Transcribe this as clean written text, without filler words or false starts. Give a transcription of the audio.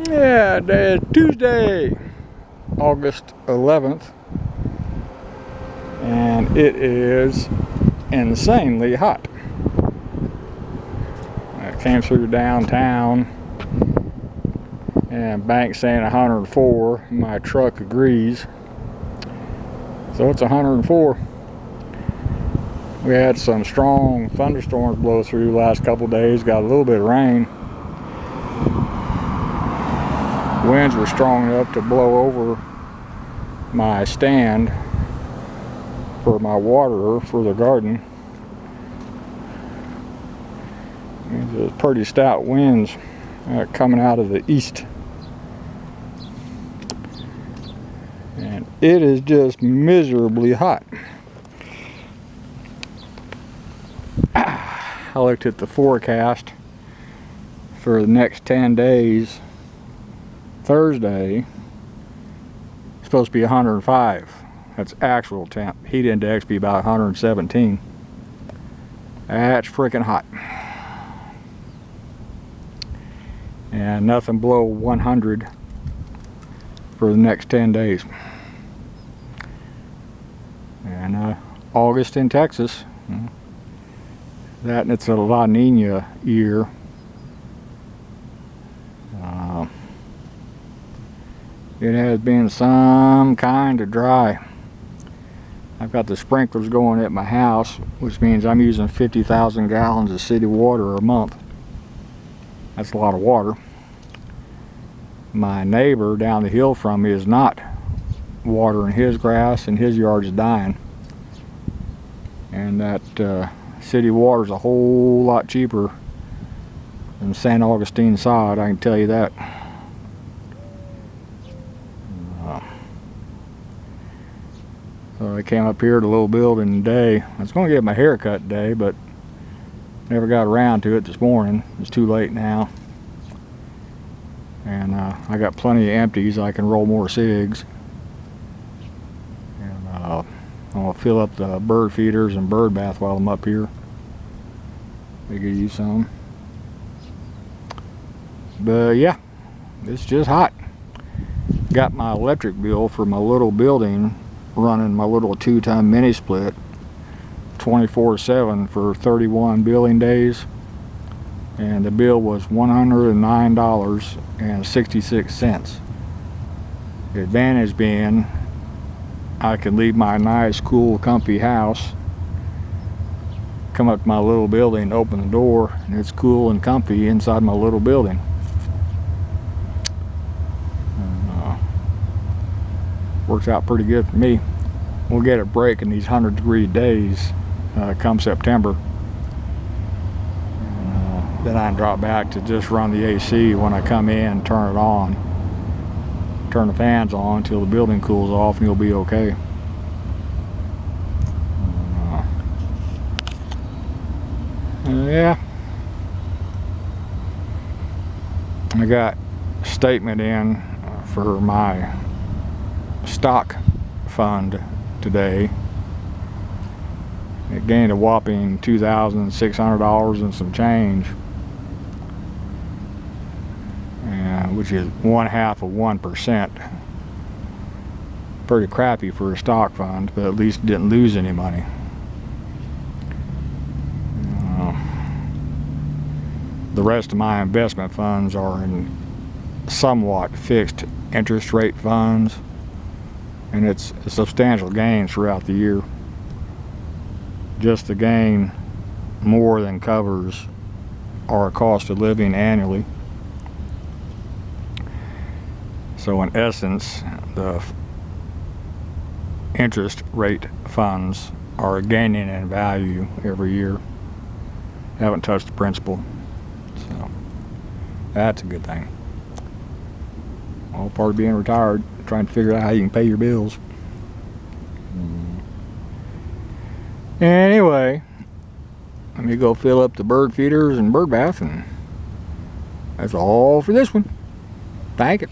Yeah, today is Tuesday, August 11th, and it is insanely hot. I came through downtown, and bank saying 104. My truck agrees, so it's 104. We had some strong thunderstorms blow through the last couple days. Got a little bit of rain. Winds were strong enough to blow over my stand for my waterer for the garden. There's pretty stout winds coming out of the east. And it is just miserably hot. I looked at the forecast for the next 10 days. Thursday, it's supposed to be 105. That's actual temp. Heat index be about 117. That's freaking hot. And nothing below 100 for the next 10 days. And August in Texas. That and it's a La Nina year. It has been some kind of dry. I've got the sprinklers going at my house, which means I'm using 50,000 gallons of city water a month. That's a lot of water. My neighbor down the hill from me is not watering his grass, and his yard is dying. And that city water is a whole lot cheaper than St. Augustine sod, I can tell you that. So I came up here to the little building today. I was going to get my hair cut today, but never got around to it this morning. It's too late now. And I got plenty of empties. I can roll more cigs. And I'm going to fill up the bird feeders and bird bath while I'm up here. They could use some. But yeah, it's just hot. Got my electric bill for my little building running my little 2-ton mini split 24/7 for 31 billing days, and the bill was $109.66. The advantage being I can leave my nice, cool, comfy house, come up to my little building, open the door, and it's cool and comfy inside my little building. Works out pretty good for me. We'll get a break in these 100-degree days come September. Then I can drop back to just run the AC when I come in, turn it on, turn the fans on until the building cools off, and you'll be okay. Yeah. I got a statement in for my stock fund today. It gained a whopping $2,600 and some change, which is 1/2%. Pretty crappy for a stock fund, but at least didn't lose any money. The rest of my investment funds are in somewhat fixed interest rate funds, and it's substantial gains throughout the year. Just the gain more than covers our cost of living annually. So in essence, the interest rate funds are gaining in value every year. Haven't touched the principal, so that's a good thing. All part of being retired, trying to figure out how you can pay your bills. Anyway, let me go fill up the bird feeders and bird bath, and that's all for this one. Thank you.